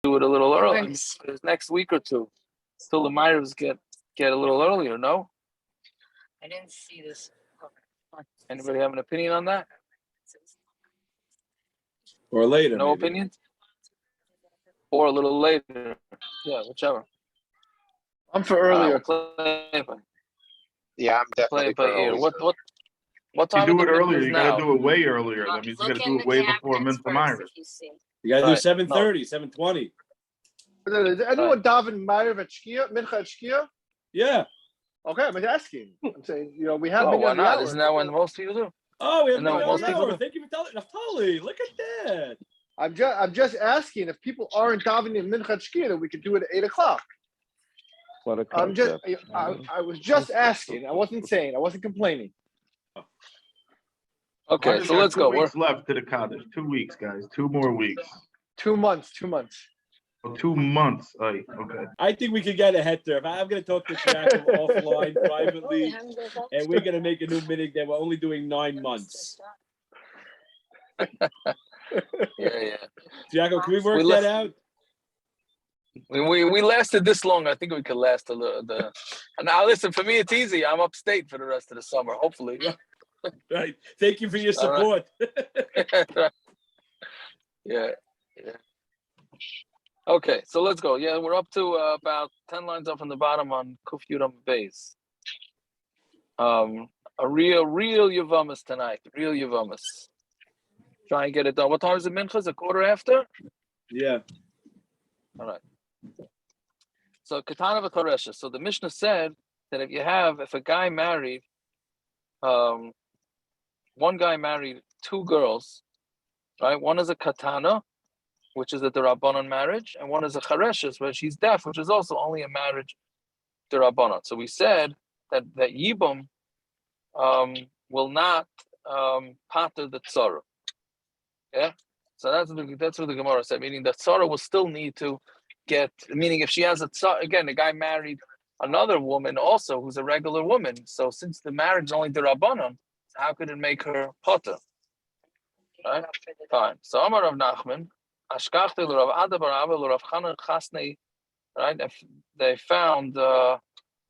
do it a little early. There's next week or two. Till the Myers get a little earlier, no? I didn't see this. Anybody have an opinion on that? Or later. No maybe. opinions? Or a little later. Yeah, whichever. I'm for earlier. Yeah, I'm Play definitely it by for ear. early. What You time do of it the earlier. is You now? gotta do it way earlier. That means you gotta do it way before Mincha Myers. You gotta do Right. 7:30, 7:20. Does anyone daven Ma'ariv at Shkia, Mincha at Shkia? Yeah. Okay, I'm asking. I'm saying, we have Oh, many why of the not? hours. Isn't that when most people do? Oh, we have No, no most people hour. do. Thank you for telling Naftali. Look at that. I'm just asking if people aren't davening Mincha at Shkia, then we could do it at 8:00. What a I'm just, concept. I was just asking. I wasn't saying. I wasn't complaining. Okay, Just so got let's 2 go. weeks left to the Kaddish. 2 weeks, guys. 2 more weeks. 2 months. Oh, 2 months. Okay. I think we could get ahead there. I'm going to talk to Jacob offline privately, and we're going to make a new minute that we're only doing 9 months. Yeah. Jacob, can we work that out? We lasted this long. I think we could last a little. Now, listen, for me, it's easy. I'm upstate for the rest of the summer, hopefully. Right. Thank you for your support. Yeah. Okay, so let's go. Yeah, we're up to about 10 lines up from the bottom on Kuf Yudam Beis. A real Yevamos tonight. Real Yevamos. Try and get it done. What time is it, Minchas? A quarter after? Yeah. All right. So Katana v'Koresha. So the Mishnah said that if a guy married, one guy married 2 girls, right? One is a Katana, which is a Derabanan marriage, and one is a Chareshes, where she's deaf, which is also only a marriage Derabanan. So we said that yibum will not pattur the tzara. Yeah? So that's what the Gemara said, meaning that tzara will still need to get, meaning if she has a tzara, again, the guy married another woman also who's a regular woman. So since the marriage is only Derabanan, how could it make her pattur? Right? Fine. So Amar Rav Nachman, Ashkachti l'Rav Ada bar Abba l'Rav Chana Chasnei, right? They found Rav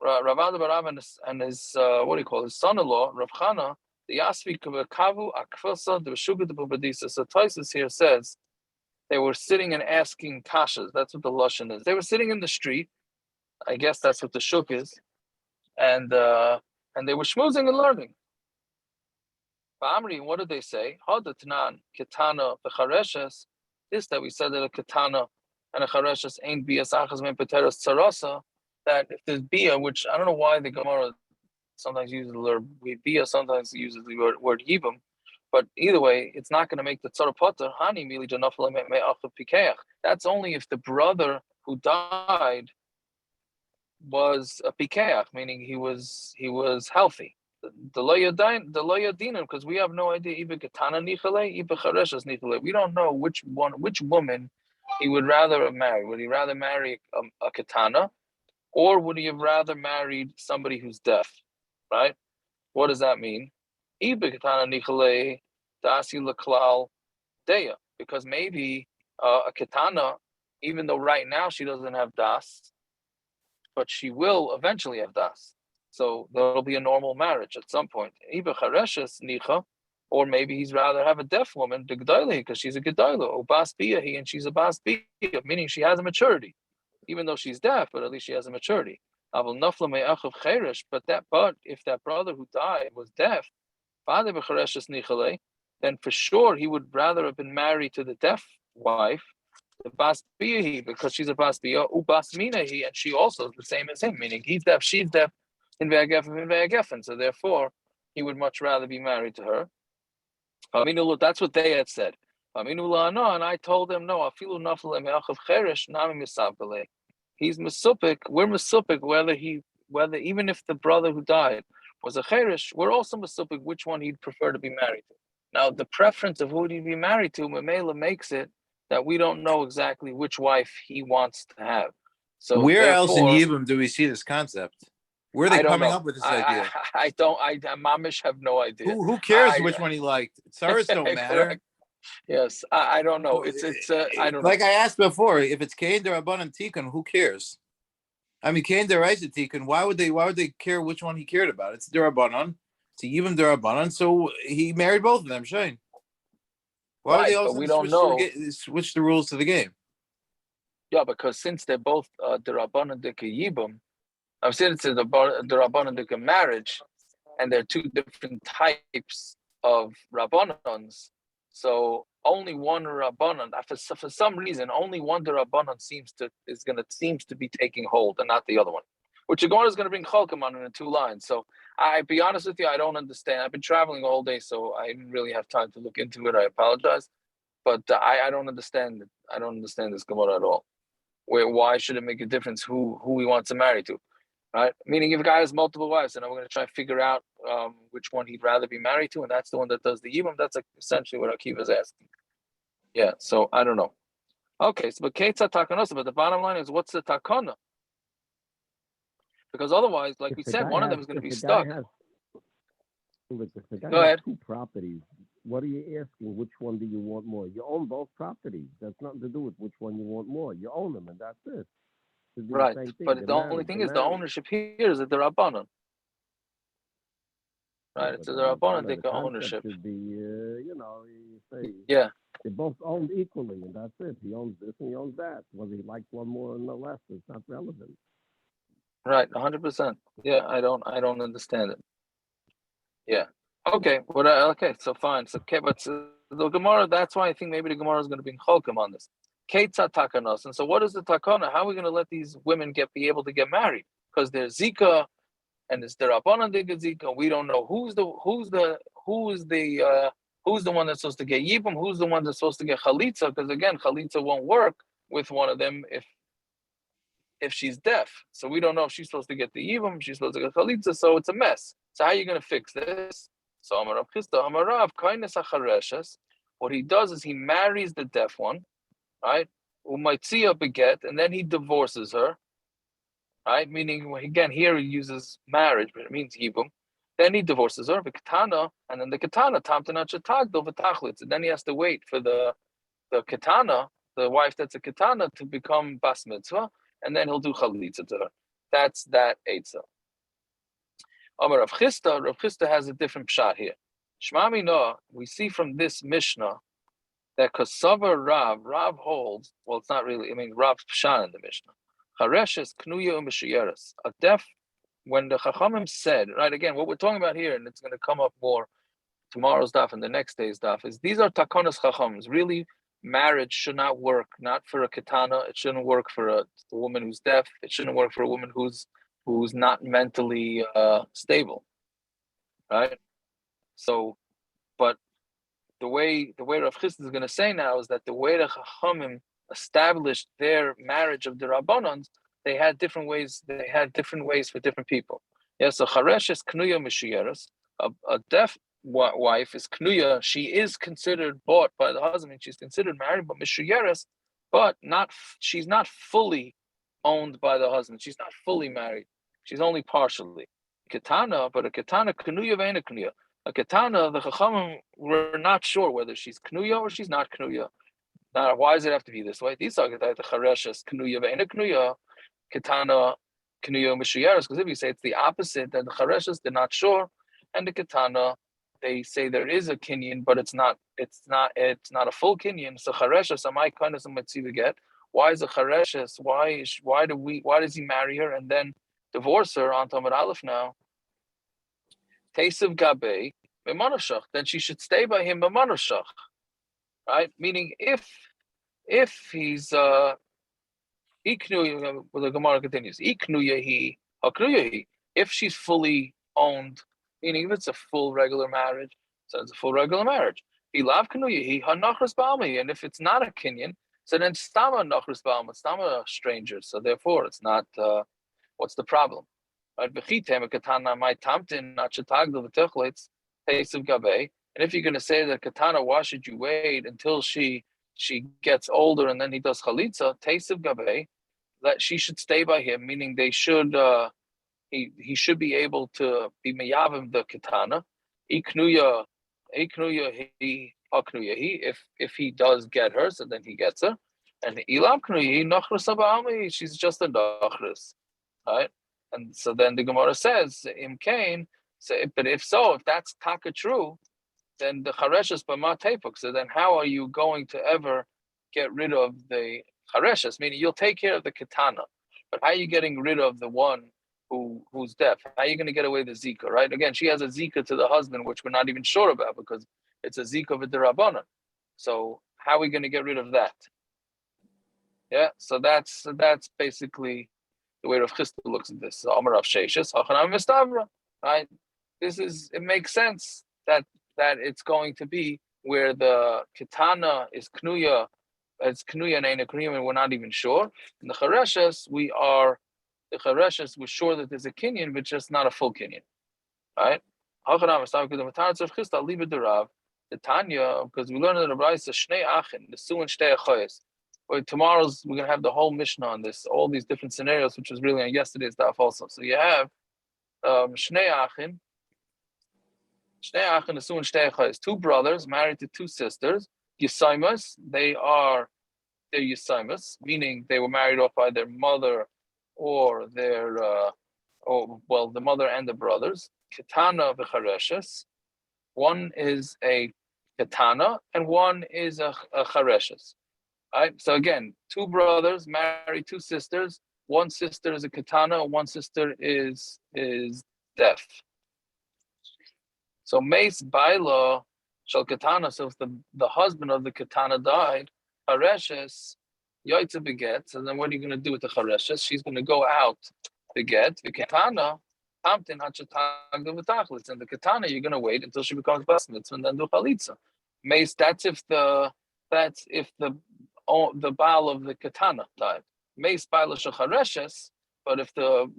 Ada bar Abba and his his son-in-law, Rav Chana, the Yasvi Kavu Akfasa, the Shuga de Bubadisa. So Taisus here says they were sitting and asking kashas. That's what the lashon is. They were sitting in the street. I guess that's what the shuk is, and they were schmoozing and learning. Ba'amri, what did they say? Hadatnan Ketana v'chareshes. This that we said that a Ketana and a Chareshes ain't bias achas men pateras tzarasa. That if there's bia, which I don't know why the Gemara sometimes uses the word bia, sometimes uses the word yibum, but either way, it's not going to make the tzara pater. Hani mili janafla me'achav pikeach. That's only if the brother who died was a pikeach, meaning he was healthy. The loya dinam, because we have no idea either katana nichale, either chareshes nichale. We don't know which woman he would rather have married. Would he rather marry a katana, or would he have rather married somebody who's deaf? Right? What does that mean? Either katana nichale dasi laklal deya, because maybe a katana, even though right now she doesn't have das, but she will eventually have das. So there'll be a normal marriage at some point. Or maybe he's rather have a deaf woman, the gadol, because she's a gadol, or bas bia, and she's a bas bia, meaning she has a maturity, even though she's deaf, but at least she has a maturity. But if that brother who died was deaf, then for sure he would rather have been married to the deaf wife, the bas bia, because she's a bas bia, ubas minahi, and she also is the same as him, meaning he's deaf, she's deaf. So therefore, he would much rather be married to her. That's what they had said. And I told them, no, he's mesupik, we're mesupik, whether even if the brother who died was a cherish, we're also mesupik which one he'd prefer to be married to. Now, the preference of who he'd be married to, Mamela makes it that we don't know exactly which wife he wants to have. So where else in Yibum do we see this concept? Where are they coming up with this idea? I mamish have no idea. Who cares which one he liked? Tsars don't matter. Yes, I don't know. It's I don't know. Like I asked before, if it's Kain Derabanan Tikkun, who cares? I mean, Kain Deraisa Tikkun. Why would they care which one he cared about? It's Derabanan. It's a yibum Derabanan. So he married both of them. Shane. Why would Right, they all but of a we sudden don't know. switch the rules to the game? Yeah, because since they're both Derabanan Dika Yibum, I've said it's a Derabanan Dika marriage, and they're two different types of Rabbanans. So only one Rabbanan, for some reason, only one Rabbanan seems to be taking hold, and not the other one. Which Gemara is going to bring Chalkim on in the 2 lines. So I be honest with you, I don't understand. I've been traveling all day, so I didn't really have time to look into it. I apologize, but I don't understand it. I don't understand this Gemara at all. Why should it make a difference who he wants to marry to? Right? Meaning, if a guy has multiple wives, and I'm going to try to figure out which one he'd rather be married to, and that's the one that does the yibum. That's essentially what Akiva is asking. Yeah, so I don't know. Okay, so but Keitza Takanosa, but the bottom line is, what's the takana? Because otherwise, like we said, one of them is going to be stuck. If the guy Go has ahead. 2 properties, what are you asking? Which one do you want more? You own both properties. That's nothing to do with which one you want more. You own them, and that's it. Should be Right, the same thing. but They're the only married. thing They're is the married. ownership here is at the Rabbanon. Right, it's But the Rabbanon the Dika concept ownership. should be, you say Yeah, they're both owned equally, and that's it. He owns this and he owns that. Whether he likes one more or no less, it's not relevant. right, 100%. Yeah, I don't understand it. Yeah. Okay. Okay. So fine. So okay, but the Gemara. That's why I think maybe the Gemara is going to bring Chalkim on this. Keitza takanos. And so, what is the takana? How are we going to let these women be able to get married? Because there's Zika, and it's the Rabbanan Diga Zika. We don't know who's the one that's supposed to get yibum. Who's the one that's supposed to get chalitza? Because again, chalitza won't work with one of them if she's deaf. So we don't know if she's supposed to get the yibum, she's supposed to get chalitza. So it's a mess. So how are you going to fix this? So Amarav Chisda, Amarav, kindness achareshes. What he does is he marries the deaf one, right? Umaytzia beget, and then he divorces her, right? Meaning, again, here he uses marriage, but it means yibum. Then he divorces her, v'katana, and then the katana, tamtana chetagdol v'tachlitz. And then he has to wait for the katana, the wife that's a katana, to become bas mitzvah, and then he'll do chalitza to her. That's that eitzah. Amar Rav Chisda has a different pshat here. Shmami no, we see from this Mishna that Kasava Rav holds, well, it's not really, Rav's pshat in the Mishna. Chareshes knuya u'mishayeres. A deaf, when the Chachamim said, right, again, what we're talking about here, and it's going to come up more tomorrow's daf and the next day's daf, is these are takonas Chachams. Really, marriage should not work, not for a katana. It shouldn't work for a woman who's deaf. It shouldn't work for a woman who's not mentally stable, right? So, but the way Rav Chisda is going to say now is that the way the Chachamim established their marriage of the Rabbanans, they had different ways. They had different ways for different people. Yeah, so Charesh is knuya mishiyeres. A deaf wife is knuya. She is considered bought by the husband. She's considered married, but mishiyeres, but not. She's not fully owned by the husband. She's not fully married. She's only partially. Katana, but a katana knuya ve'ena knuya. A katana, the Chachamim were not sure whether she's knuya or she's not knuya. Now, why does it have to be this way? These are the chareshes knuya ve'ena knuya, katana knuya mishiyaros. Because if you say it's the opposite, then the chareshes they're not sure, and the katana they say there is a kinyan, but it's not a full kinyan. So chareshes amai kindness and mitziva get. Why is the chareshes? Why does he marry her and then divorce her on Tamar Aleph now? Teisiv gabe b'manoshach. Then she should stay by him b'manoshach, right? Meaning if he's iknu, well, the Gemara continues, iknu yehi, if she's fully owned, meaning if it's a full regular marriage, so it's a full regular marriage. Ilav knu yehi hanachras b'almi, and if it's not a kinyan, so then stama nachras b'almi, stama a stranger. So therefore, it's not. What's the problem? Right? And if you're going to say that katana, why should you wait until she gets older and then he does chalitza? Teisiv gabe, that she should stay by him, meaning they should he should be able to be meyavim the katana. Iknuya If he does get her, so then he gets her. And she's just a nachris, right? And so then the Gemara says, Im Kain, but if that's taka true, then the chareshes b'ma tepuk. So then how are you going to ever get rid of the chareshes? Meaning you'll take care of the katana, but how are you getting rid of the one who's deaf? How are you going to get away the zika, right? Again, she has a zika to the husband, which we're not even sure about because it's a zika of a derabanan. So how are we going to get rid of that? Yeah, so that's basically the way Rav Chisda looks at this. Amar Rav Sheshes, Hachanam Mistavra, right? It makes sense that it's going to be where the katana is knuya, it's knuya and ain't a knuya, and we're not even sure. In the chareshes, we're sure that there's a kinyan, but just not a full kinyan, right? Hachanam Mistavra, because the Matar Rav Chisda, leave it to Rav. The Tanya, because we learned in the Brayso Shnei Achin, the Su and Shtei Achayos. Tomorrow's we're gonna have the whole Mishna on this, all these different scenarios, which was really on yesterday's daf also. So you have Shnei Achin, the Su and Shtei Achayos, two brothers married to two sisters. Yisaimas, they're Yisaimas, meaning they were married off by their mother or the mother and the brothers. Katana v'chareshes. One is a katana and one is a chareshes. Right? So again, two brothers marry two sisters. One sister is a katana, one sister is deaf. So meis baila shel katana. So if the husband of the katana died, chareshes yaitza beget. So then what are you going to do with the chareshes? She's going to go out beget the katana. And the katana, you're going to wait until she becomes bas mitzvah and then do chalitza. Meis, that's if the baal of the katana died. Meis baal shachareshes, but if the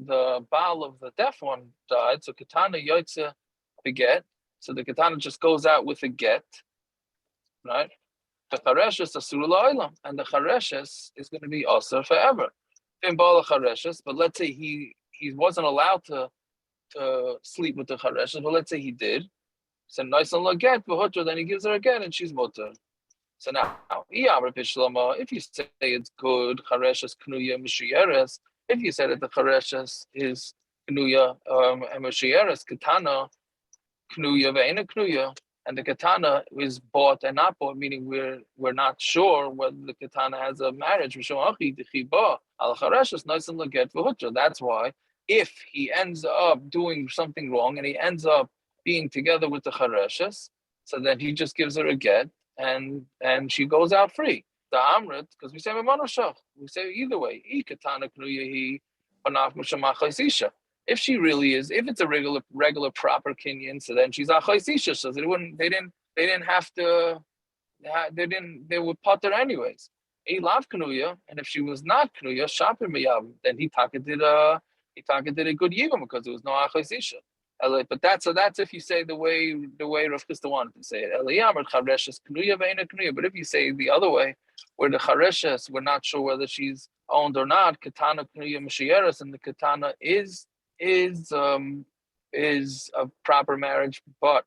baal of the deaf one died, so katana yotze beget, so the katana just goes out with a get, right? The chareshes asur la'olam, and the chareshes is going to be asur forever. In baal chareshes, but let's say he wasn't allowed to sleep with the chareshes, but let's say he did. So nice and get, then he gives her a get, and she's mutter. So now, if you say it's good, chareshes knuya mishiyeres. If you say that the chareshes is knuya and mishiyeres, katana knuya ve'ena knuya, and the katana is bought and not bought, meaning we're not sure whether the katana has a marriage. That's why if he ends up doing something wrong and he ends up being together with the chareshes, so then he just gives her a get. And she goes out free. The Amrit, because we say we say either way. If she really is, if it's a regular proper kinyan, so then she's a chaysisha. So they didn't have to, they would pattur anyways. And if she was not knuya, shapir miyam, then he did a good yibum because there was no chaysisha. But that's if you say the way Rav Chisda wanted to say it. But if you say the other way, where the chareshes, we're not sure whether she's owned or not, katana knuya mishiyeres, and the katana is a proper marriage, but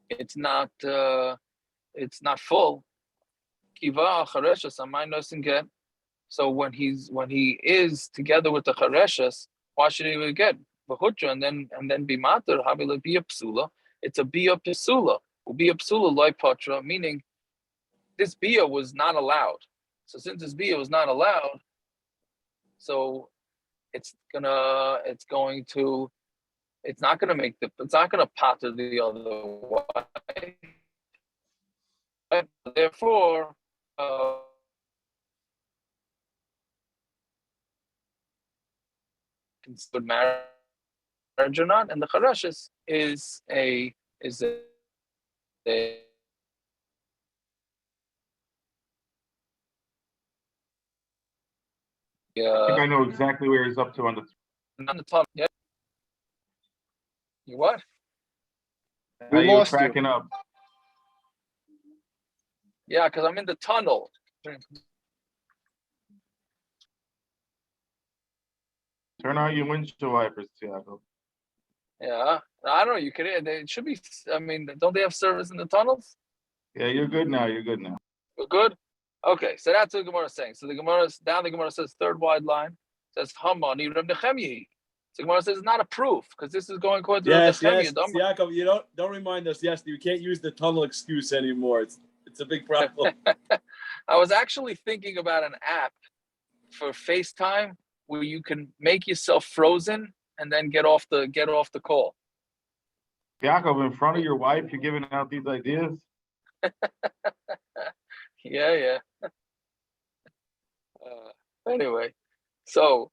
it's not full. Kiva chareshes amay nosin get. So when he is together with the chareshes, why should he get? And then be matter, havila be a psula. It's a bia psula. Bia psula loy patra, meaning this bia was not allowed. So since this bia was not allowed, so it's not gonna patter the other way. Therefore, considered marriage or not, and the chareshes is a I think I know exactly where he's up to on the top. Yeah. You what? We you were lost you. cracking up. Yeah, because I'm in the tunnel. Turn on your windshield wipers, Tiago. Yeah, I don't know. You could. It should be. I mean, don't they have service in the tunnels? Yeah, you're good now. You're good now. We're good? Okay, so that's what the Gemara is saying. So the Gemara says third wide line, says Hamani Reb Nechemia. So the Gemara says it's not a proof, because this is going according to Reb Nechemia. Yaakov, you don't remind us. Yes, you can't use the tunnel excuse anymore. It's a big problem. I was actually thinking about an app for FaceTime where you can make yourself frozen and then get off the call. Yaakov, in front of your wife, you're giving out these ideas. Yeah. Anyway, so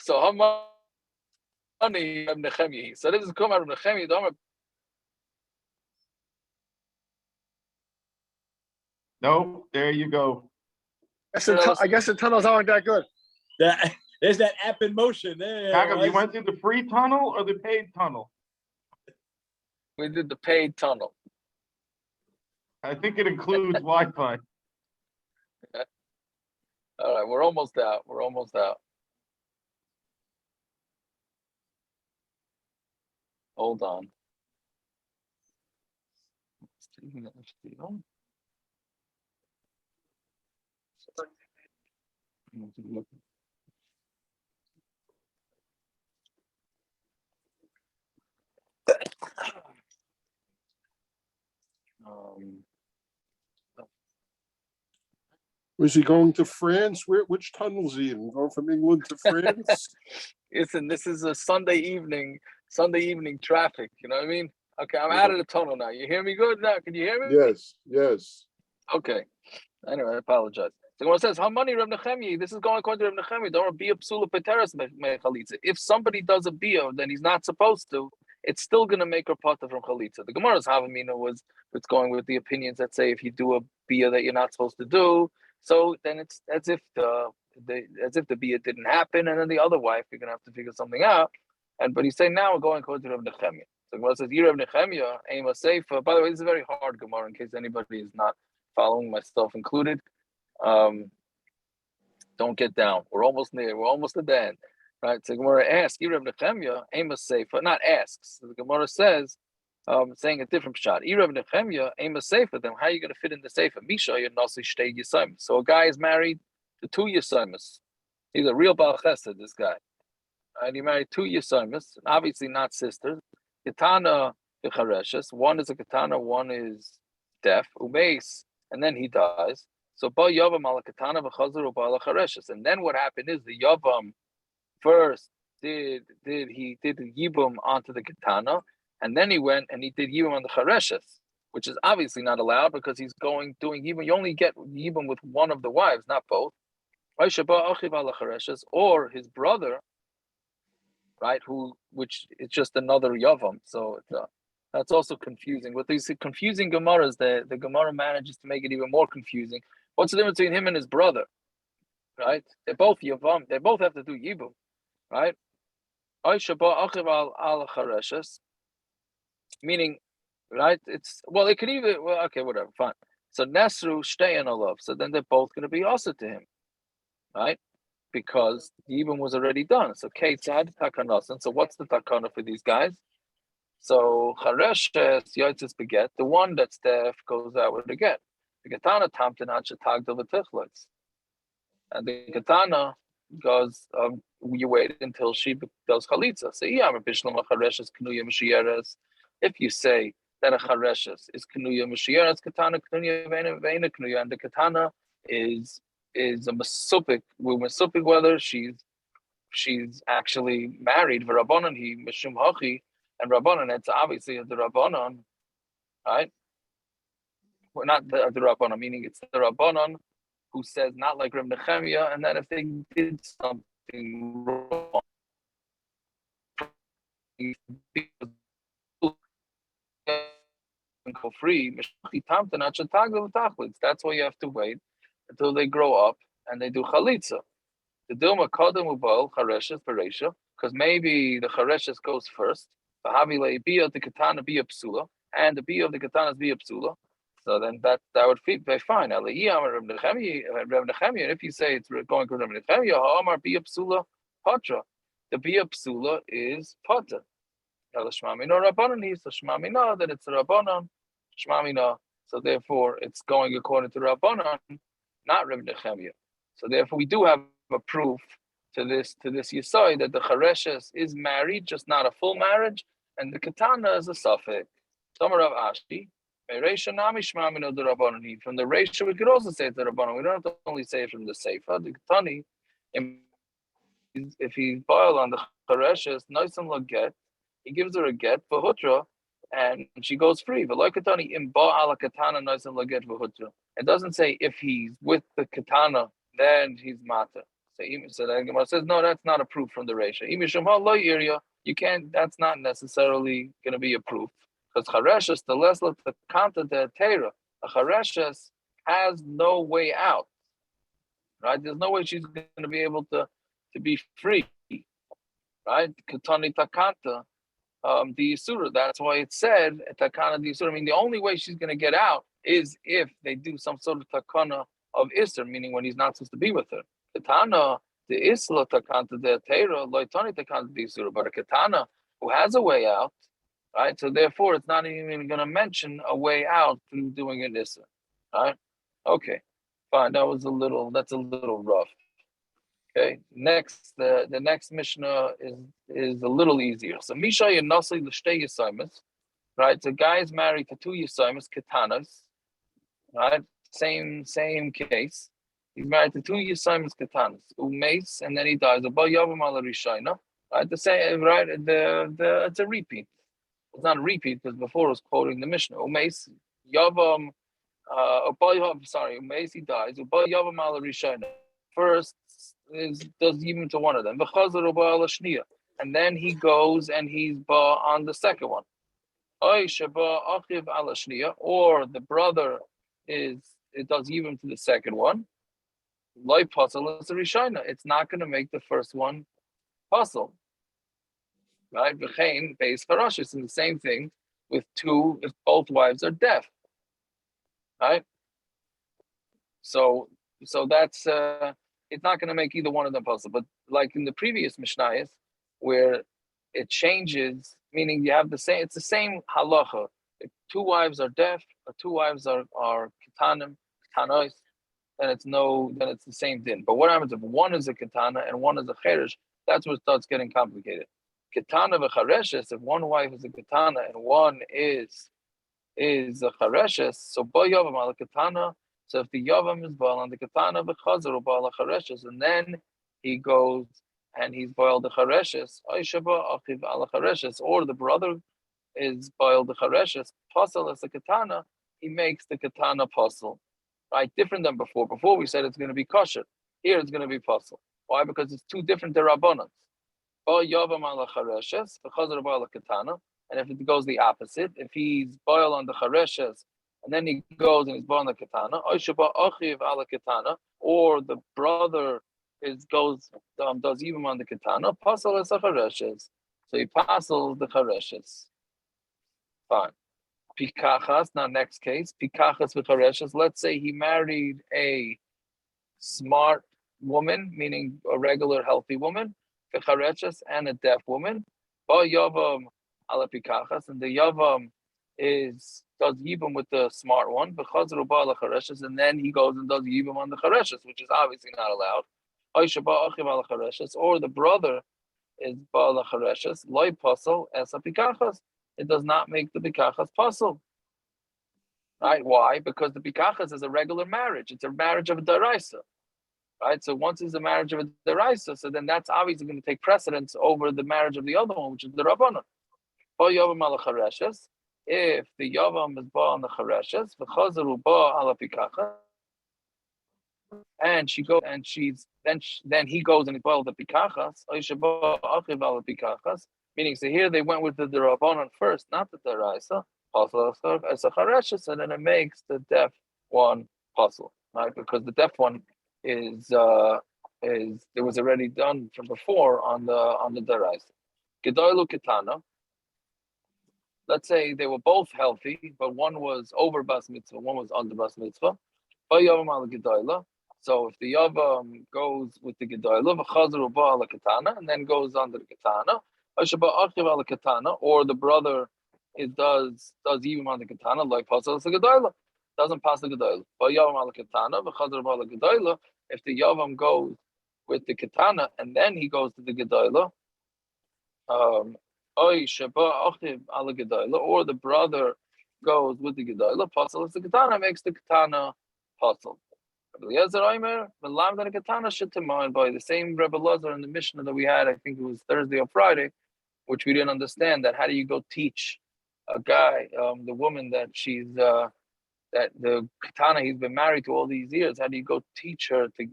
Hamani Reb Nechemia. So this is come out of Nechemia. No, there you go. I guess the tunnels aren't that good. There's that app in motion. There. Yaakov, you went through the free tunnel or the paid tunnel? We did the paid tunnel. I think it includes Wi-Fi. All right, we're almost out. Hold on. Was he going to France? Which tunnels he in? Going from England to France? Listen, this is a Sunday evening traffic. You know what I mean? Okay, I'm out of the tunnel now. You hear me good now? Can you hear me? Yes. Okay. Anyway, I apologize. So when it says, how many Reb Nechemia? This is going according to Reb Nechemia. Don't be a passul peteres me chalitza. If somebody does a bia, then he's not supposed to. It's still going to make her pattur from chalitza. The Gemara's Havamina was it's going with the opinions that say if you do a bia that you're not supposed to do, so then it's as if the bia didn't happen, and then the other wife you're going to have to figure something out. But he's saying now we're going according to Reb Nechemia. So Gemara says, "Reb Nechemia aim a seifa." By the way, this is a very hard Gemara in case anybody is not following, myself included. Don't get down. We're almost near. We're almost at the end, right? So Gemara asks, "Reb Nechemia aim a seifa," not asks. So the Gemara says, saying a different pshat. Reb Nechemia aim a seifa. Then how are you going to fit in the seifa? Misha nasi shtei yisayim. So a guy is married to two yisayimis. He's a real Baal Chesed, this guy. And he married two yisayimis, obviously not sisters. Katana v'chareshes. One is a katana, one is deaf. Umeis, and then he dies. So ba yavam ala katana v'chazar u'ba chareshes. And then what happened is the yavam first did the yibum onto the katana, and then he went and he did yibum on the chareshes, which is obviously not allowed because he's doing yibum. You only get yibum with one of the wives, not both. Or his brother, right? Which is just another yavam. So that's also confusing. With these confusing Gemaras, the Gemara manages to make it even more confusing. What's the difference between him and his brother? Right? They're both yavam. They both have to do yibum, right? Meaning, right? It could even okay, whatever, fine. So Nesru Shteyan Olav. So then they're both going to be also to him, right? Because the yibum was already done. So Ketzad Takanasan. So what's the takana for these guys? So Chareshes Yotzes beget. The one that's deaf goes out with the get. The katana tamtin tagdil v'tichlitz, and the katana goes. You wait until she does chalitza. So if you say that a chareshes is kanuya mishieres, katana kanuya veina kanuya, and the katana is a masupik. We're masupik whether she's actually married. V'rabbanan he mishum hachi, and rabbanan it's obviously the rabbanan, right? Well, not the rabbanan, meaning it's the rabbanan who says not like Reb Nechemia, and that if they did something wrong, go free. That's why you have to wait until they grow up and they do chalitza. The dilma kadam ubal chareshes bereisha, because maybe the chareshes goes first. The havile bia the katana bia psula, and the bia of the katana is bia psula. So then that would be fine. And if you say it's going to Reb Nechemia, ha'amar bia psula patra. The bia psula is patra. Shmamina rabbanan. He says shmamina that it's a rabbanan. Shmamina. So therefore, it's going according to Rabbanan, not Reb Nechemia. So therefore, we do have a proof to this Yisai that the Chareshes is married, just not a full marriage, and the Katana is a suffix. Samar of Ashi. From the ratio, we could also say it's the Rabbanan. We don't have to only say it from the Seifa. The Katani, if he's boiled on the Chareshes, Noisim la get, he gives her a get for Hutra, and she goes free. But like Katani, im ba ala Katana Noisim la get for Hutra. It doesn't say if he's with the Katana, then he's Mata. So the Gemara says, no, that's not a proof from the ratio. You can't, that's not necessarily going to be a proof. Because Chareshes, the less the Kanta de Teira, a Chareshes has no way out. Right? There's no way she's going to be able to be free. Right? Katani Takanta, the Yisura. That's why it said Takana the Yisura. I mean, the only way she's going to get out is if they do some sort of Takana of Isser, meaning when he's not supposed to be with her. Katana, the Isla Takanta de Teira, Loitani Takanta the Yisura. But a Katana who has a way out, right? So therefore, it's not even going to mention a way out through doing an Issa, right? Okay, fine. That's a little rough. Okay, next, the next Mishnah is a little easier. So Misha Yanasi l'shtei Yisaimas, right? So guy is married to two Yisaimas, Katanas, right? Same case. He's married to two Yisaimas Katanas, Umeis, and then he dies. Abba Yavam ala Rishayna, right? The same, right? It's a repeat. It's not a repeat because before it was quoting the Mishnah. Umeis Yavam, Umeis he dies. Ubay Yavam ala Rishayna. First does yibum to one of them. And then he goes and he's on the second one. Or the brother does yibum to the second one. Like passul is a rishayna. It's not going to make the first one passul. Right? V'chein beis charashes, and the same thing with two if both wives are deaf. Right? So that's it's not going to make either one of them passul. But like in the previous Mishnayos, where it changes, meaning you have it's the same halacha. If two wives are deaf, or two wives are katanim, katanois, then it's the same din. But what happens if one is a katana and one is a cheresh? That's what starts getting complicated. Katana v'chareshes, if one wife is a katana and one is a chareshes, so ba yavam ala katana. So if the yavam is boiled on the katana v'chazer or boiled chareshes, and then he goes and he's boiled the chareshes, aishaba achiv ala chareshes, or the brother is boiled the chareshes, passul as a katana, he makes the katana passul. Right, different than before. Before we said it's going to be kosher. Here it's going to be passul. Why? Because it's two different derabbanans. Ba yavam ala chareshes v'chazer boiled katana. And if it goes the opposite, if he's boiled on the chareshes and then he goes and he's boiled on the katana, or the brother does yibum on the katana, passul es chareshes. So he passul the chareshes. Fine. Pikachas. Now, next case, pikachas with chareshes. Let's say he married a smart woman, meaning a regular healthy woman, chareshes, and a deaf woman. Ba yavam ala pikachas, and the yavam does yibum with the smart one, and then he goes and does yibum on the chareshes, which is obviously not allowed. Or the brother is ba'ala chareshes, loy passul as a pikachas. It does not make the pikachas passul. Right? Why? Because the pikachas is a regular marriage. It's a marriage of a daraisa. Right? So once it's a marriage of a daraisa, so then that's obviously going to take precedence over the marriage of the other one, which is the rabbanon. If the yavam is ba on the chareshes, v'chazaru ba ala pikachas, and she goes and then he goes and he boils the pikachas, meaning so here they went with the rabbanon first, not the daraisa. Passul as a chareshes, and then it makes the deaf one passul, right? Because the deaf one is it was already done from before on the daraisa. Gadol kitana. Let's say they were both healthy, but one was over bas mitzvah, one was under bas mitzvah. So if the yavam goes with the gadol, and then goes under the katana, or the brother does yibum on the katana like passul as a gadol. doesn't pass the gadol. But yavam al katana, v'chazar al gadol. If the yavam goes with the katana and then he goes to the gadol, oy sheba achiv al gadol, or the brother goes with the gadol, passul is the katana makes the katana passul. Elazar Omer, Malam than a katana should to mind by the same Rebbe Elazar in the Mishna that we had. I think it was Thursday or Friday, which we didn't understand. That how do you go teach a guy, the woman that she's that the katana he's been married to all these years? How do you go teach her to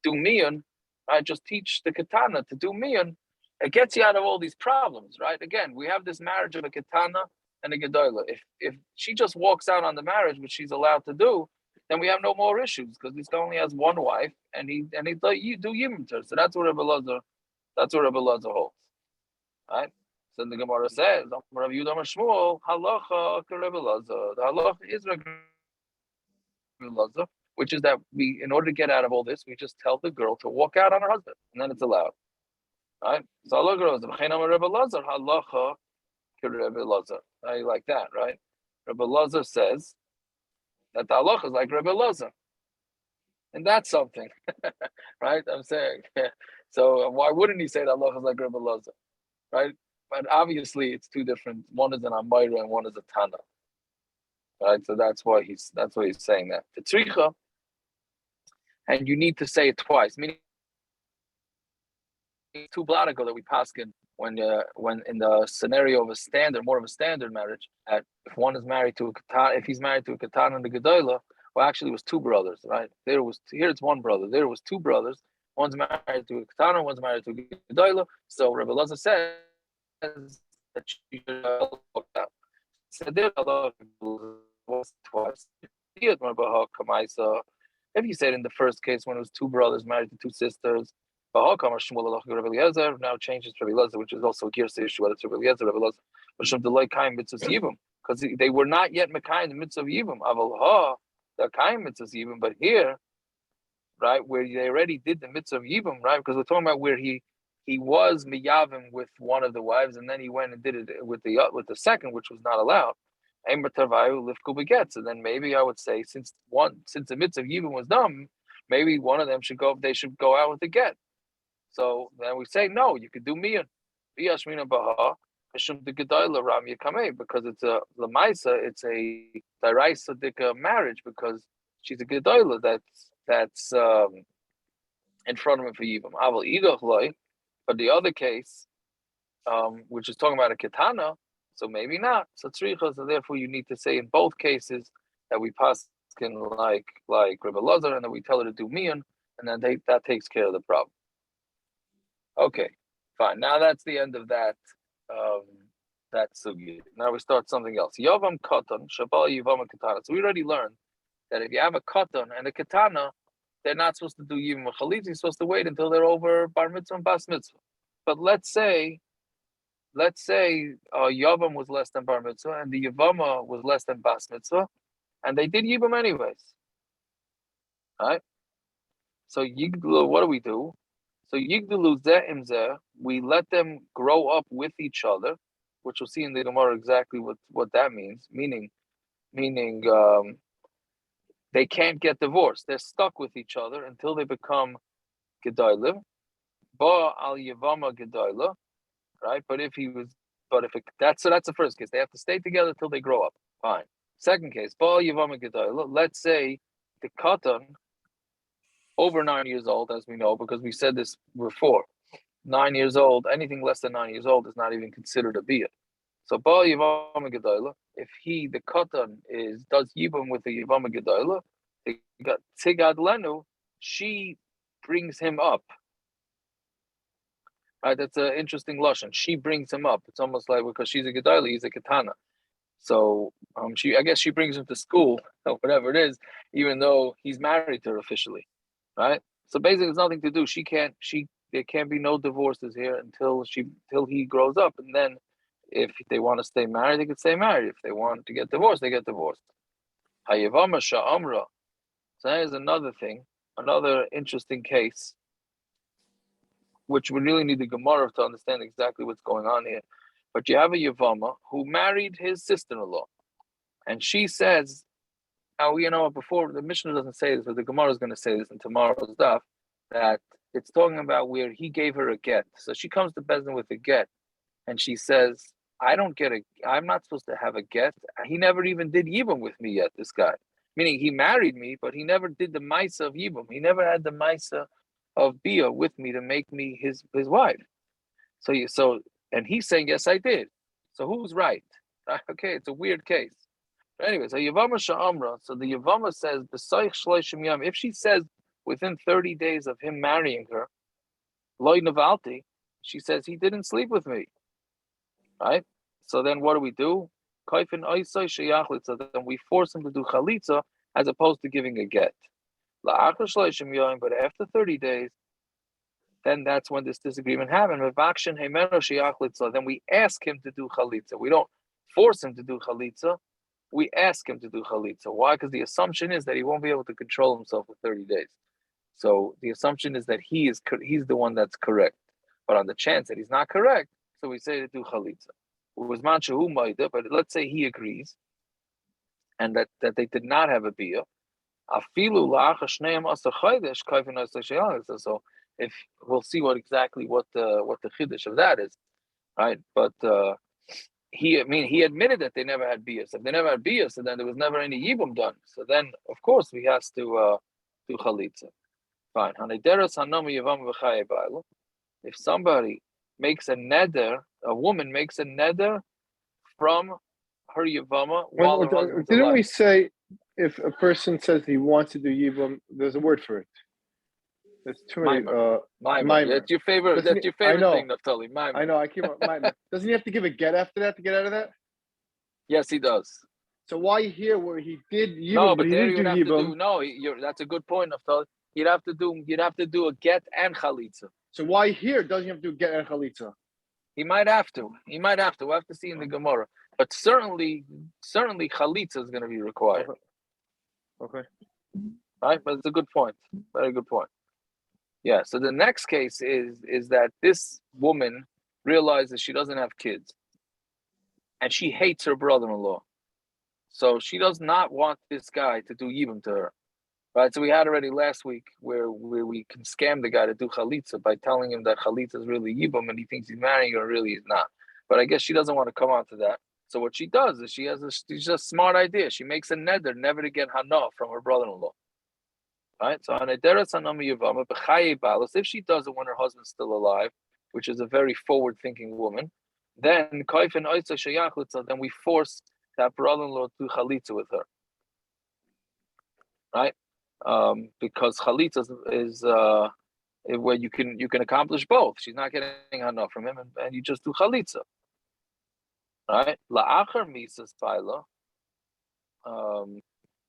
do miyun? Right, just teach the katana to do miyun. It gets you out of all these problems, right? Again, we have this marriage of a katana and a gadol. If she just walks out on the marriage, which she's allowed to do, then we have no more issues because this guy only has one wife and he thought you do yibum to her. So that's what Rebbe Elazar holds. Right? So the Gemara says, Rav Yehuda Shmuel, halacha ke Rebbe Elazar. The halacha is Rebbe Elazar, which is that we, in order to get out of all this, we just tell the girl to walk out on her husband, and then it's allowed. Right? So halacha Rebbe Elazar, halacha ke Rebbe Elazar. I like that, right? Rebbe Elazar says that the halacha is like Rebbe Elazar. And that's something, right? I'm saying. So why wouldn't he say that halacha is like Rebbe Elazar, right? But obviously it's two different. One is an Amayra and one is a Tana, right? So that's why he's saying that. The tzricha, and you need to say it twice. Meaning, two blot ago that we pasken when in the scenario of more of a standard marriage, if one is married to a katana, if he's married to a katana and the gadola, well, actually it was two brothers, right? Here it's one brother. There was two brothers. One's married to a katana, one's married to a gadola. So Rebbe Elazar says that you should look out. Said there was twice. If you said in the first case when it was two brothers married to two sisters, now changes to Rebbe Elazar, which is also a Girsa issue, whether it's Rebbe Elazar, Rebbe Elazar, yibum, because they were not yet Mekayim the mitzvah of yibum. Aval the Kayim mitzvah yibum, but here, right, where they already did the mitzvah of yibum, right, because we're talking about where he was miyavim with one of the wives, and then he went and did it with the second, which was not allowed. So then maybe I would say since the mitzvah of yibum was done, maybe one of them should go out with the get. So then we say no, you could do miyun. Because it's a lamaisa, it's a daraisa dika marriage because she's a gadol that's in front of him for yibum. Aval idach. But the other case, which is talking about a katana, so maybe not. So tzricha, so therefore you need to say in both cases that we paskin like Rebbe Elazar, and then we tell her to do miyun, and then that takes care of the problem. Okay, fine. Now that's the end of that sugi. Now we start something else. Yavam katan, shabal yivam katana. So we already learned that if you have a katan and a katana, they're not supposed to do yibum or chalitza. You're supposed to wait until they're over bar mitzvah and bas mitzvah. But let's say yavam was less than bar mitzvah and the yivama was less than bas mitzvah, and they did yibum anyways. All right. So yigdulu, what do we do? So yigdulu zeh im zeh, we let them grow up with each other, which we'll see in the Gemara exactly what that means. Meaning, they can't get divorced. They're stuck with each other until they become gedolim. Ba al yivama gedola, right? That's the first case. They have to stay together until they grow up. Fine. Second case, ba al yivama gedola. Let's say the katan over 9 years old, as we know, because we said this before. 9 years old, anything less than 9 years old is not even considered a biyah. So ba yivama gedola, if the katan does yibum with the yivama gedola, the tigad lenu, she brings him up. Right, that's an interesting lashon. She brings him up. It's almost like because she's a gedola, he's a katana. So I guess she brings him to school or whatever it is, even though he's married to her officially. Right? So basically there's nothing to do. There can't be no divorces here until he grows up, and then if they want to stay married, they can stay married. If they want to get divorced, they get divorced. Hayavama sha'amra. So that is another thing, another interesting case, which we really need the Gemara to understand exactly what's going on here. But you have a Yavama who married his sister-in-law, and she says Now, before the Mishna doesn't say this, but the Gemara is going to say this in tomorrow's daf, that it's talking about where he gave her a get. So she comes to Bezdin with a get, and she says, I'm not supposed to have a get. He never even did yibum with me yet, this guy. Meaning he married me, but he never did the ma'isa of yibum. He never had the ma'isa of bia with me to make me his wife. And he's saying, yes, I did. So who's right? Okay, it's a weird case. But anyway, so Yevama Sha'amra, so the Yevama says, if she says within 30 days of him marrying her, Loi Navalti, she says he didn't sleep with me. Right? So then what do? So then we force him to do chalitza as opposed to giving a get. But after 30 days, then that's when this disagreement happened. Then we ask him to do chalitza. We don't force him to do chalitza. We ask him to do chalitza. Why? Because the assumption is that he won't be able to control himself for 30 days. So the assumption is that he's the one that's correct. But on the chance that he's not correct, so we say to do chalitza. But let's say he agrees, and that they did not have a bia. So if we'll see what the chiddush of that is, right? But he admitted that they never had bia. So if they never had bia, so then there was never any yibum done. So then, of course, we has to do chalitza. Fine. If somebody makes a neder, a woman makes a neder from her yivama while her husband's Didn't alive. we say if a person says he wants to do yibum, there's a word for it? There's too many. Mimer. That's your favorite. That's your favorite thing, Naftali. Mimer. I know. I keep on mimer. Doesn't he have to give a get after that to get out of that? Yes, he does. So why here where he did yibum, No, but he there didn't you'd do have yibum? to do. No, that's a good point, Naftali. You'd have to do a get and chalitza. So why here doesn't he have to do get and chalitza? He might have to. We'll have to see in the Gemara. But certainly chalitza is going to be required. Okay. Right, but it's a good point. Very good point. Yeah. So the next case is that this woman realizes she doesn't have kids, and she hates her brother-in-law. So she does not want this guy to do yibum to her. Right. So we had already last week where we can scam the guy to do chalitza by telling him that chalitza is really yibum and he thinks he's marrying her, really he's not. But I guess she doesn't want to come on to that. So what she does is she's just a smart idea. She makes a neder never to get hana from her brother-in-law. Right? So if she does it when her husband's still alive, which is a very forward-thinking woman, then we force that brother-in-law to do chalitza with her. Right? Because chalitza is where you can accomplish both. She's not getting hana from him, and you just do chalitza. Right? La'achar misas paila.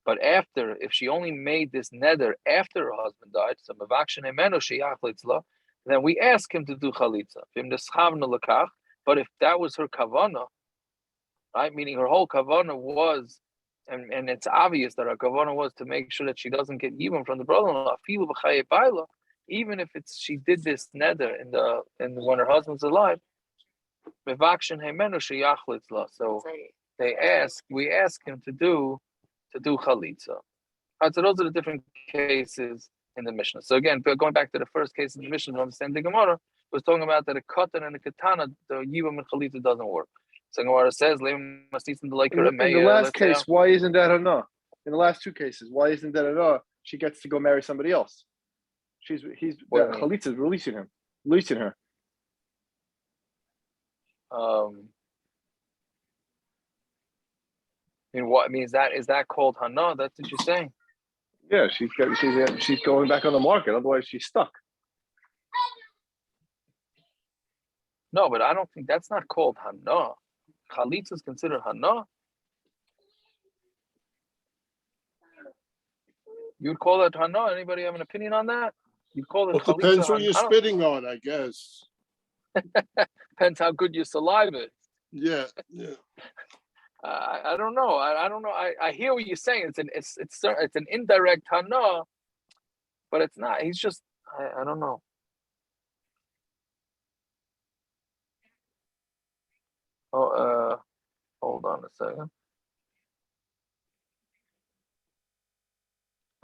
But after, if she only made this neder after her husband died, so then we ask him to do chalitza. But if that was her kavana, right, meaning her whole kavana was, and it's obvious that her kavana was to make sure that she doesn't get yibum from the brother-in-law, even if she did this neder in when her husband's alive, so we ask him to do chalitza. Right, so those are the different cases in the Mishnah. So again, going back to the first case in the Mishnah, to understand the Gemara, was talking about that a katan and a katana, the yibum and chalitza doesn't work. So Gemara says, in the last case, why isn't that enough? In the last two cases, why isn't that enough? She gets to go marry somebody else. Chalitza is releasing her. What I mean is that called hana? That's what you're saying. Yeah, she's going back on the market. Otherwise, she's stuck. No, but I don't think that's not called hana. Chalitza is considered hana. You'd call that hana? Anybody have an opinion on that? You call it chalitza. Depends what you're spitting on, I guess. Depends how good your saliva is. Yeah. I don't know. I don't know. I hear what you're saying. It's an indirect hana, but it's not. He's just I don't know. Hold on a second.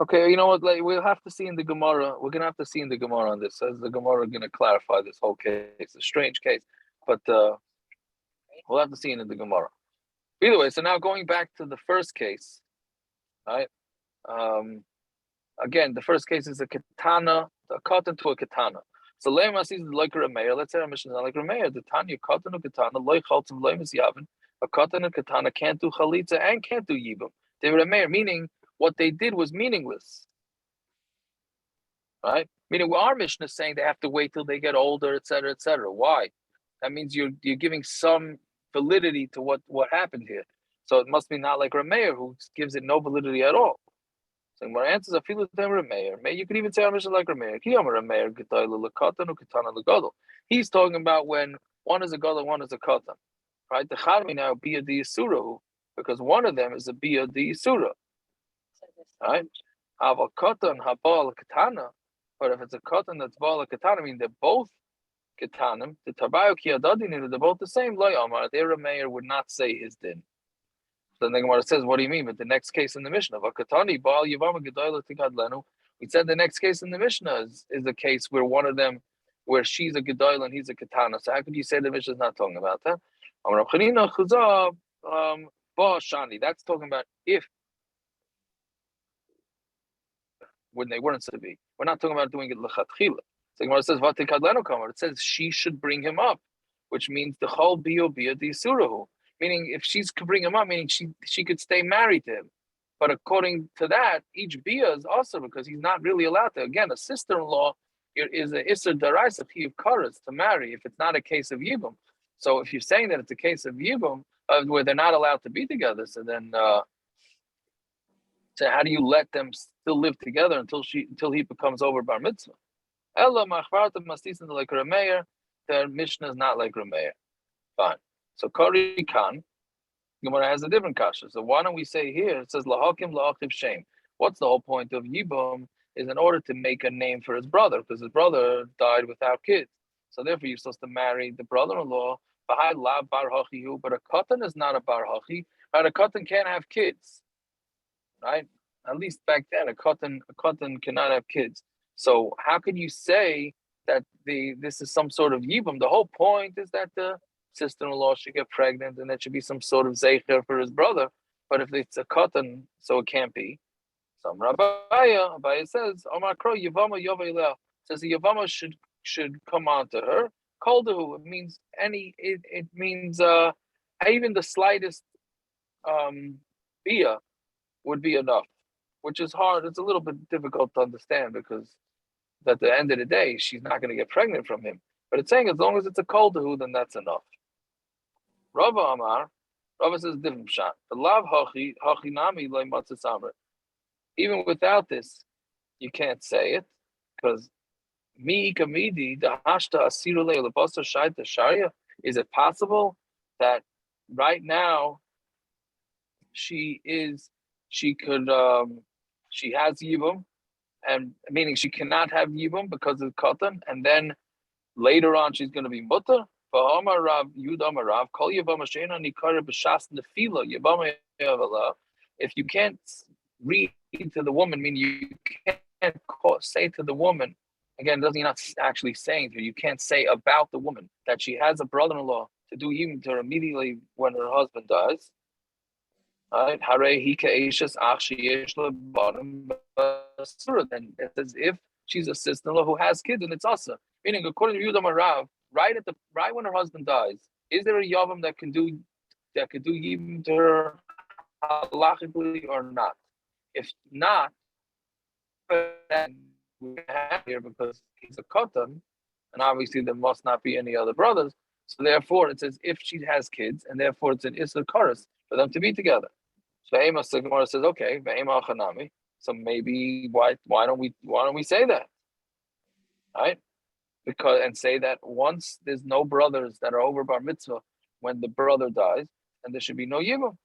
Okay, you know what? Like we'll have to see in the Gemara. We're gonna have to see in the Gemara on this. Says the Gemara gonna clarify this whole case. It's a strange case, but we'll have to see it in the Gemara. Either way, so now going back to the first case, right? Again, the first case is a katana, a cotton to a katana. So Lema sees like a mayor. Let's say our mission is like a mayor. The Tanya cotton to katana, loy chaltzim lemus yavin. A cotton and katana can't do chalitza and can't do yibum. They were a mayor, meaning what they did was meaningless, right? Meaning our mission is saying they have to wait till they get older, etc., etc. Why? That means you're giving some validity to what happened here. So it must be not like Rameir, who gives it no validity at all. So my answer is I feel like Rameir. You could even say our mission like Rameir. He's talking about when one is a gadol, one is a katan, right? The charmi now bia di yisura, because one of them is a bia di yisura, right? Ava katan habal katana, but if it's a katan that's bal katana, I mean they're both katanim. The tabayo ki adadin, they're both the same. Loy amar, their Rameir would not say his din. Then the Gemara says, what do you mean? But the next case in the Mishnah, we said the next case in the Mishnah is a case where one of them, where she's a gadol and he's a katana. So how could you say the Mishnah is not talking about that? That's talking about if, when they weren't to be. We're not talking about doing it lechatchila. So the Gemara says, it says she should bring him up, which means the whole bio di surahu. Meaning, if she's could bring him up, meaning she could stay married to him. But according to that, each bia is also because he's not really allowed to. Again, a sister-in-law is an isser daraisa to marry if it's not a case of yibum. So if you're saying that it's a case of yibum, where they're not allowed to be together, so then so how do you let them still live together until he becomes over bar mitzvah? Ella machvarta mastis like Rameir. Their Mishnah is not like Rameir. Fine. So Kari Khan, Gemara has a different kasha. So why don't we say here, it says Lahakim Lahachiv Shem. What's the whole point of Yibum? Is in order to make a name for his brother, because his brother died without kids. So therefore you're supposed to marry the brother-in-law. But a katan is not a bar hachi. Right? A katan can't have kids. Right? At least back then, a katan cannot have kids. So how can you say that this is some sort of Yibum? The whole point is that the sister-in-law should get pregnant, and there should be some sort of zeicher for his brother. But if it's a katan, so it can't be. Some Rabbiya says, Omar Kro Yevama Yovaileh, says the Yevama should come on to her. Koldahu, it means it means even the slightest bia would be enough, which is hard. It's a little bit difficult to understand because at the end of the day, she's not going to get pregnant from him. But it's saying as long as it's a koldahu, then that's enough. Rava Amar, Rava says different shot. The lav hachinami loy matzah samar. Even without this, you can't say it because mi kamidi the hashta asiru le'lepasa shaita sharia. Is it possible that right now she has yibum, and meaning she cannot have yibum because of katan, and then later on she's going to be mutter? If you can't read to the woman, meaning you can't say to the woman, again, doesn't not actually saying to her, you can't say about the woman that she has a brother-in-law to do even to her immediately when her husband dies. Right? Then it's as if she's a sister-in-law who has kids, and it's also meaning according to Yudam Arav, right when her husband dies, is there a yavam that can do yibum to her halachically or not? If not, then we have here because he's a katan, and obviously there must not be any other brothers. So therefore, it says if she has kids, and therefore it's an issur kares for them to be together. So Amos the Gemara says, okay, so maybe why don't we say that, right? Because and say that once there's no brothers that are over bar mitzvah when the brother dies, and there should be no yibum.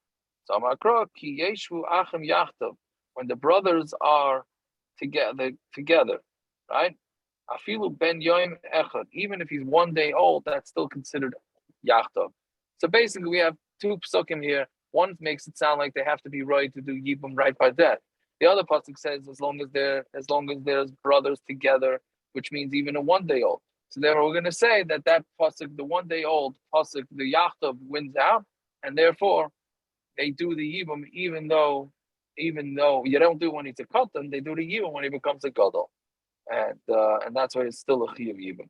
So Amakra ki yeshu achem yachtav, when the brothers are together, right? Afilu ben yoim echad, even if he's 1 day old, that's still considered yachtav. So basically, we have two psukim here. One makes it sound like they have to be right to do yibum right by death. The other pasuk says as long as there's brothers together, which means even a 1 day old. So therefore, we're going to say that pasuk, the 1 day old pasuk, the yachtav wins out, and therefore they do the yibum, even though you don't do when he's a katan, they do the yibum when he becomes a gadol, and that's why it's still a chiyuv yibum.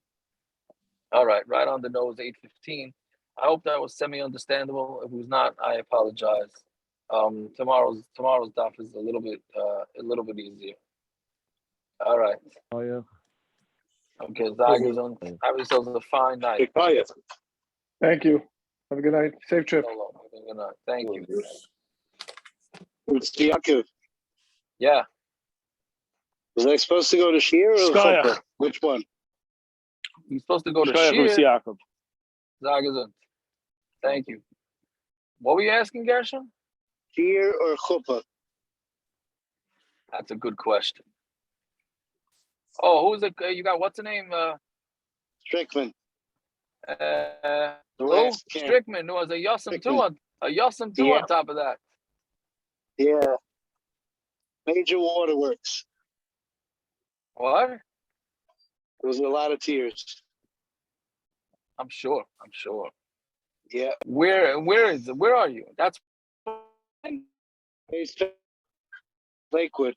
All right, right on the nose, 8:15. I hope that was semi-understandable. If it was not, I apologize. Tomorrow's daf is a little bit easier. All right. Oh yeah. Okay, Zagazon. Have yourselves a fine night. Thank you. Have a good night. Safe trip. Good night. Thank you. It's Yaakov. Yeah. Was I supposed to go to Shir or Shkoyach. Chuppah? Which one? You're supposed to go to Shkoyach Shir. Yaakov. Zagazon. Thank you. What were you asking, Gershon? Shir or Chuppah? That's a good question. Oh, who's it? You got what's the name? Strickman. The Who? last camp. Strickman. Who was a Yossam two on Yeah. top of that. Yeah. Major waterworks. What? There was a lot of tears. I'm sure. Yeah. Where is it? Where are you? That's Lakewood.